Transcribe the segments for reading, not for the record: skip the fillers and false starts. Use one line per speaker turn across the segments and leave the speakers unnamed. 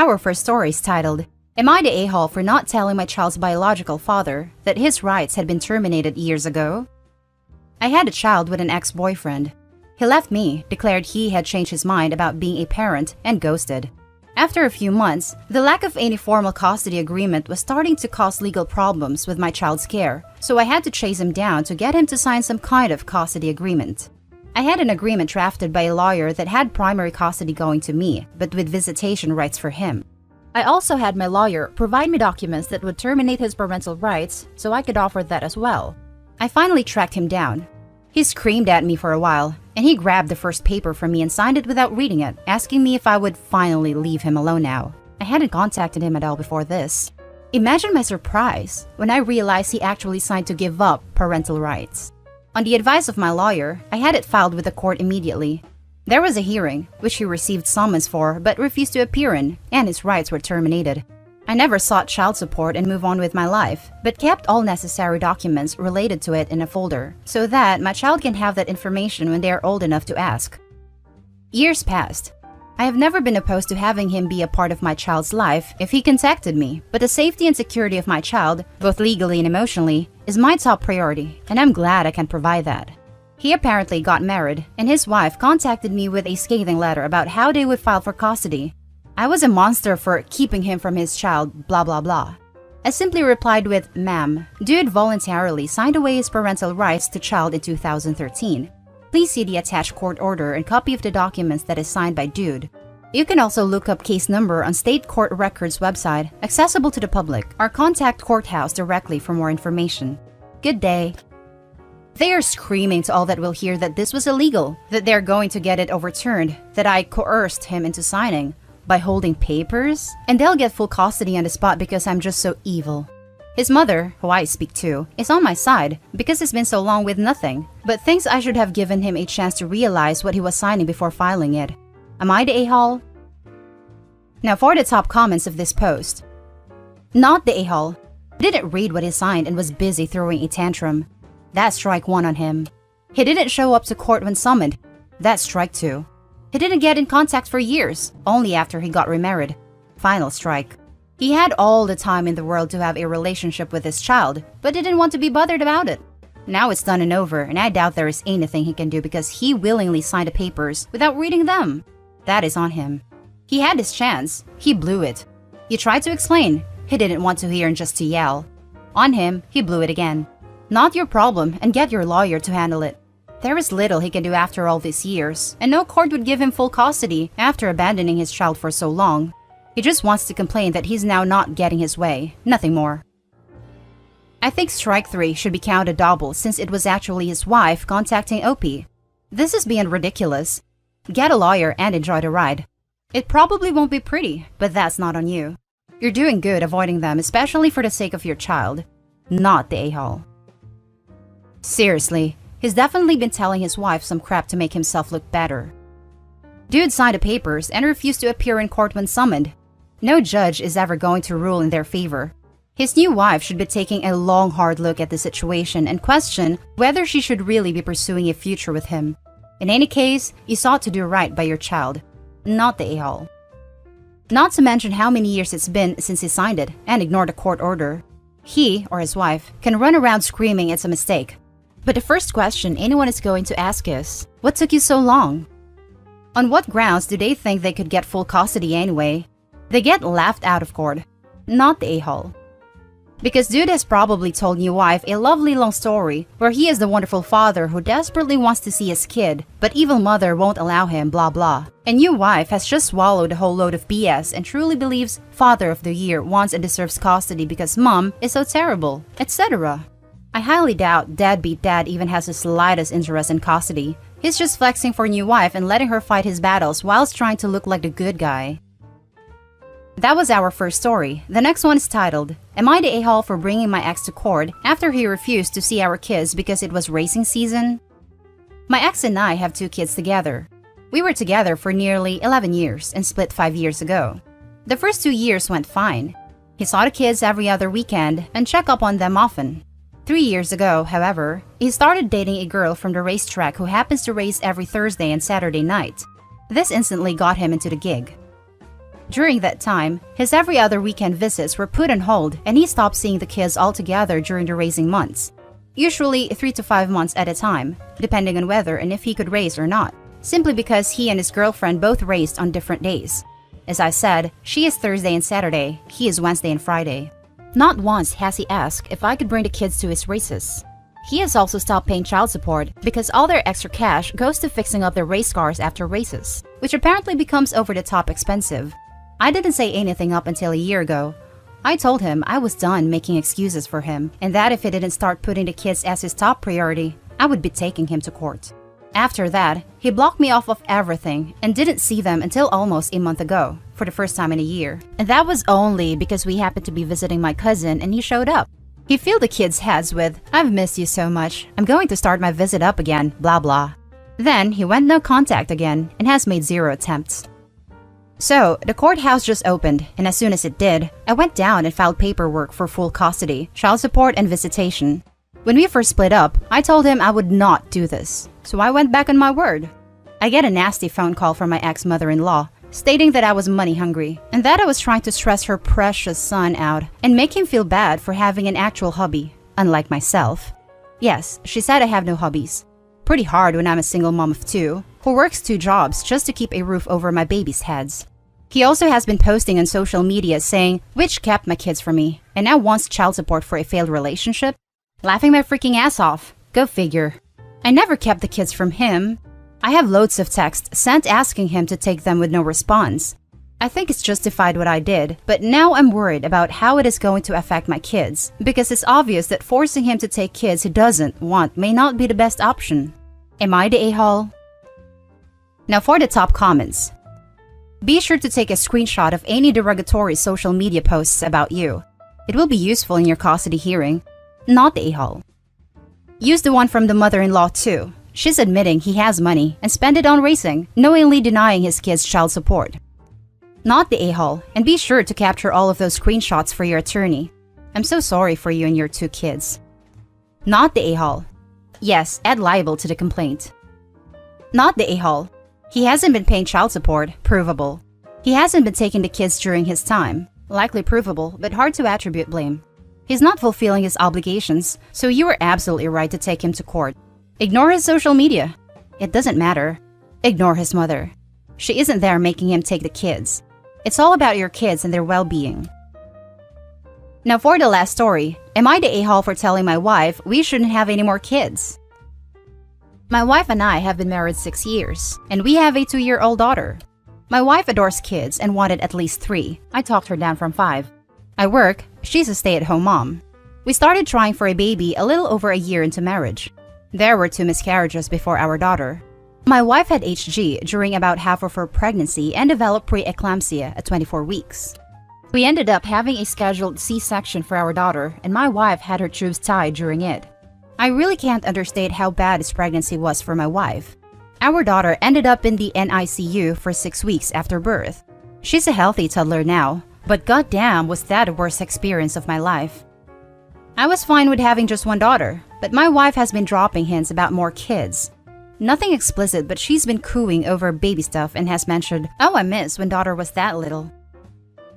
Our first story is titled, Am I the a-hole for not telling my child's biological father that his rights had been terminated years ago? I had a child with an ex-boyfriend. He left me, declared he had changed his mind about being a parent, and ghosted. After a few months, the lack of any formal custody agreement was starting to cause legal problems with my child's care, so I had to chase him down to get him to sign some kind of custody agreement. I had an agreement drafted by a lawyer that had primary custody going to me, but with visitation rights for him. I also had my lawyer provide me documents that would terminate his parental rights, so I could offer that as well. I finally tracked him down. He screamed at me for a while, and he grabbed the first paper from me and signed it without reading it, asking me if I would finally leave him alone now. I hadn't contacted him at all before this. Imagine my surprise when I realized he actually signed to give up parental rights. On the advice of my lawyer, I had it filed with the court immediately. There was a hearing, which he received summons for but refused to appear in, and his rights were terminated. I never sought child support and moved on with my life, but kept all necessary documents related to it in a folder, so that my child can have that information when they are old enough to ask. Years passed. I have never been opposed to having him be a part of my child's life if he contacted me, but the safety and security of my child, both legally and emotionally, is my top priority, and I'm glad I can provide that. He apparently got married, and his wife contacted me with a scathing letter about how they would file for custody. I was a monster for keeping him from his child, blah blah blah. I simply replied with, Ma'am, Dude voluntarily signed away his parental rights to child in 2013. Please see the attached court order and copy of the documents that is signed by Dude. You can also look up case number on State Court Records website, accessible to the public, or contact courthouse directly for more information. Good day. They are screaming to all that will hear that this was illegal, that they're going to get it overturned, that I coerced him into signing by holding papers, and they'll get full custody on the spot because I'm just so evil. His mother, who I speak to, is on my side because it's been so long with nothing, but thinks I should have given him a chance to realize what he was signing before filing it. Am I the a-hole? Now for the top comments of this post. Not the a-hole. He didn't read what he signed and was busy throwing a tantrum. That's strike 1 on him. He didn't show up to court when summoned. That's strike 2. He didn't get in contact for years, only after he got remarried. Final strike. He had all the time in the world to have a relationship with his child, but didn't want to be bothered about it. Now it's done and over, and I doubt there is anything he can do because he willingly signed the papers without reading them. That is on him. He had his chance. He blew it. You tried to explain. He didn't want to hear and just to yell. On him, he blew it again. Not your problem, and get your lawyer to handle it. There is little he can do after all these years, and no court would give him full custody after abandoning his child for so long. He just wants to complain that he's now not getting his way, nothing more. I think strike 3 should be counted double since it was actually his wife contacting OP. This is beyond ridiculous. Get a lawyer and enjoy the ride. It probably won't be pretty, but that's not on you. You're doing good avoiding them, especially for the sake of your child, not the a-hole. Seriously, he's definitely been telling his wife some crap to make himself look better. Dude signed the papers and refused to appear in court when summoned. No judge is ever going to rule in their favor. His new wife should be taking a long, hard look at the situation and question whether she should really be pursuing a future with him. In any case, you sought to do right by your child, not the a-hole. Not to mention how many years it's been since he signed it and ignored a court order. He, or his wife, can run around screaming it's a mistake. But the first question anyone is going to ask is, what took you so long? On what grounds do they think they could get full custody anyway? They get laughed out of court, not the a-hole. Because Dude has probably told new wife a lovely long story where he is the wonderful father who desperately wants to see his kid, but evil mother won't allow him, blah blah. And new wife has just swallowed a whole load of BS and truly believes Father of the Year wants and deserves custody because mom is so terrible, etc. I highly doubt deadbeat dad even has the slightest interest in custody. He's just flexing for new wife and letting her fight his battles whilst trying to look like the good guy. That was our first story. The next one is titled, Am I the a-hole for bringing my ex to court after he refused to see our kids because it was racing season? My ex and I have 2 kids together. We were together for nearly 11 years and split 5 years ago. The first 2 years went fine. He saw the kids every other weekend and checked up on them often. 3 years ago, however, he started dating a girl from the racetrack who happens to race every Thursday and Saturday night. This instantly got him into the gig. During that time, his every other weekend visits were put on hold and he stopped seeing the kids altogether during the raising months. Usually 3 to 5 months at a time, depending on whether and if he could raise or not, simply because he and his girlfriend both raised on different days. As I said, she is Thursday and Saturday, he is Wednesday and Friday. Not once has he asked if I could bring the kids to his races. He has also stopped paying child support because all their extra cash goes to fixing up their race cars after races, which apparently becomes over the top expensive. I didn't say anything up until a year ago. I told him I was done making excuses for him and that if he didn't start putting the kids as his top priority, I would be taking him to court. After that, he blocked me off of everything and didn't see them until almost a month ago, for the first time in a year. And that was only because we happened to be visiting my cousin and he showed up. He filled the kids' heads with, "I've missed you so much. I'm going to start my visit up again, blah blah." Then he went no contact again and has made 0 attempts. So, the courthouse just opened, and as soon as it did, I went down and filed paperwork for full custody, child support, and visitation. When we first split up, I told him I would not do this, so I went back on my word. I get a nasty phone call from my ex-mother-in-law, stating that I was money hungry, and that I was trying to stress her precious son out and make him feel bad for having an actual hobby, unlike myself. Yes, she said I have no hobbies. Pretty hard when I'm a single mom of 2, who works 2 jobs just to keep a roof over my babies' heads. He also has been posting on social media saying, "Which kept my kids from me, and now wants child support for a failed relationship?" Laughing my freaking ass off. Go figure. I never kept the kids from him. I have loads of texts sent asking him to take them with no response. I think it's justified what I did, but now I'm worried about how it is going to affect my kids, because it's obvious that forcing him to take kids he doesn't want may not be the best option. Am I the a-hole? Now for the top comments. Be sure to take a screenshot of any derogatory social media posts about you. It will be useful in your custody hearing. Not the a-hole. Use the one from the mother-in-law too. She's admitting he has money and spend it on racing, knowingly denying his kids child support. Not the a-hole, and be sure to capture all of those screenshots for your attorney. I'm so sorry for you and your 2 kids. Not the a-hole. Yes, add liable to the complaint. Not the a-hole. He hasn't been paying child support, provable. He hasn't been taking the kids during his time, likely provable, but hard to attribute blame. He's not fulfilling his obligations, so you are absolutely right to take him to court. Ignore his social media. It doesn't matter. Ignore his mother. She isn't there making him take the kids. It's all about your kids and their well-being. Now for the last story, am I the a-hole for telling my wife we shouldn't have any more kids? My wife and I have been married 6 years, and we have a 2-year-old daughter. My wife adores kids and wanted at least 3. I talked her down from 5. I work, she's a stay-at-home mom. We started trying for a baby a little over a year into marriage. There were 2 miscarriages before our daughter. My wife had HG during about half of her pregnancy and developed preeclampsia at 24 weeks. We ended up having a scheduled C-section for our daughter, and my wife had her tubes tied during it. I really can't understate how bad this pregnancy was for my wife. Our daughter ended up in the NICU for 6 weeks after birth. She's a healthy toddler now, but goddamn was that the worst experience of my life. I was fine with having just 1 daughter, but my wife has been dropping hints about more kids. Nothing explicit, but she's been cooing over baby stuff and has mentioned, "Oh, I miss when daughter was that little."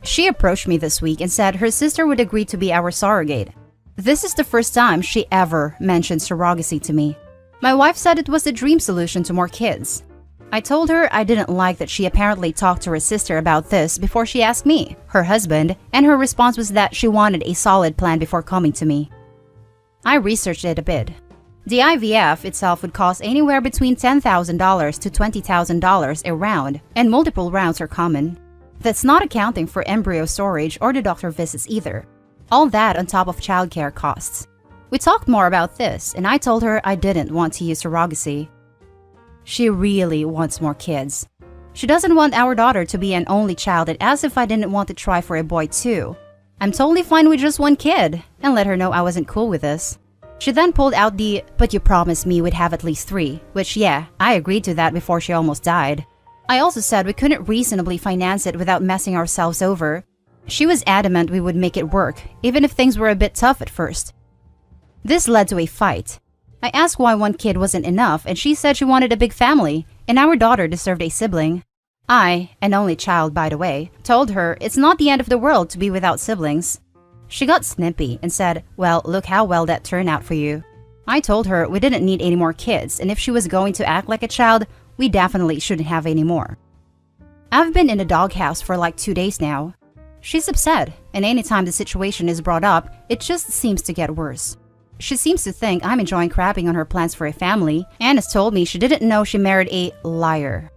She approached me this week and said her sister would agree to be our surrogate. This is the first time she ever mentioned surrogacy to me. My wife said it was the dream solution to more kids. I told her I didn't like that she apparently talked to her sister about this before she asked me, her husband, and her response was that she wanted a solid plan before coming to me. I researched it a bit. The IVF itself would cost anywhere between $10,000 to $20,000 a round, and multiple rounds are common. That's not accounting for embryo storage or the doctor visits either. All that on top of childcare costs. We talked more about this, and I told her I didn't want to use surrogacy. She really wants more kids. She doesn't want our daughter to be an only child and asked if I didn't want to try for a boy too. I'm totally fine with just 1 kid, and let her know I wasn't cool with this. She then pulled out the, "But you promised me we'd have at least 3, which yeah, I agreed to that before she almost died. I also said we couldn't reasonably finance it without messing ourselves over. She was adamant we would make it work, even if things were a bit tough at first. This led to a fight. I asked why 1 kid wasn't enough, and she said she wanted a big family, and our daughter deserved a sibling. I, an only child by the way, told her it's not the end of the world to be without siblings. She got snippy and said, well, look how well that turned out for you. I told her we didn't need any more kids, and if she was going to act like a child, we definitely shouldn't have any more. I've been in the doghouse for like 2 days now. She's upset, and anytime the situation is brought up, it just seems to get worse. She seems to think I'm enjoying crapping on her plans for a family, and has told me she didn't know she married a liar.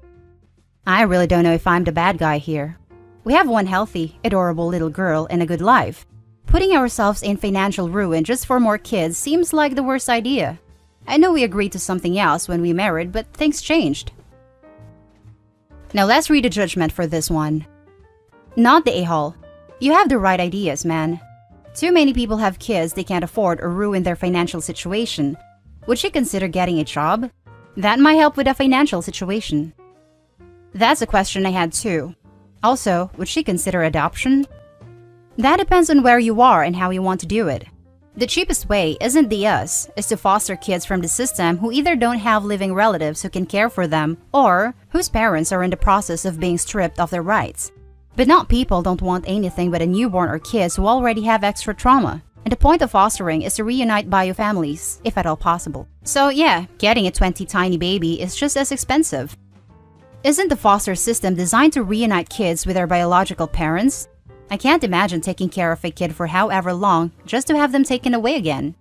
I really don't know if I'm the bad guy here. We have one healthy, adorable little girl and a good life. Putting ourselves in financial ruin just for more kids seems like the worst idea. I know we agreed to something else when we married, but things changed. Now let's read the judgment for this one. Not the a-hole. You have the right ideas, man. Too many people have kids they can't afford or ruin their financial situation. Would she consider getting a job? That might help with a financial situation. That's a question I had too. Also, would she consider adoption? That depends on where you are and how you want to do it. The cheapest way isn't the us, is to foster kids from the system who either don't have living relatives who can care for them or whose parents are in the process of being stripped of their rights. But not people don't want anything but a newborn or kids who already have extra trauma. And the point of fostering is to reunite bio families, if at all possible. So yeah, getting a 20 tiny baby is just as expensive. Isn't the foster system designed to reunite kids with their biological parents? I can't imagine taking care of a kid for however long just to have them taken away again.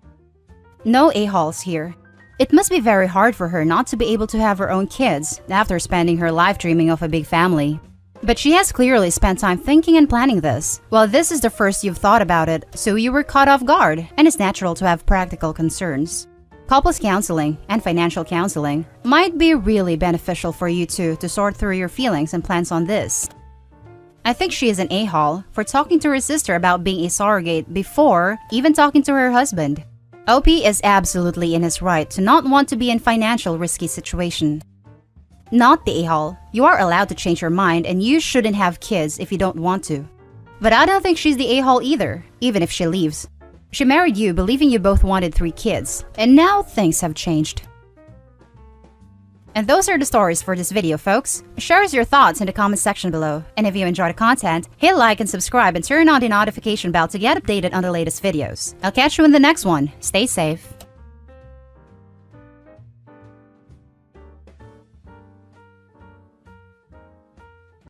No a-holes here. It must be very hard for her not to be able to have her own kids after spending her life dreaming of a big family. But she has clearly spent time thinking and planning this. Well, this is the first you've thought about it, so you were caught off guard, and it's natural to have practical concerns. Couples counseling and financial counseling might be really beneficial for you two to sort through your feelings and plans on this. I think she is an a-hole for talking to her sister about being a surrogate before even talking to her husband. OP is absolutely in his right to not want to be in financial risky situation. Not the a-hole. You are allowed to change your mind and you shouldn't have kids if you don't want to. But I don't think she's the a-hole either, even if she leaves. She married you believing you both wanted 3 kids, and now things have changed. And those are the stories for this video, folks. Share your thoughts in the comment section below. And if you enjoyed the content, hit like and subscribe and turn on the notification bell to get updated on the latest videos. I'll catch you in the next one. Stay safe.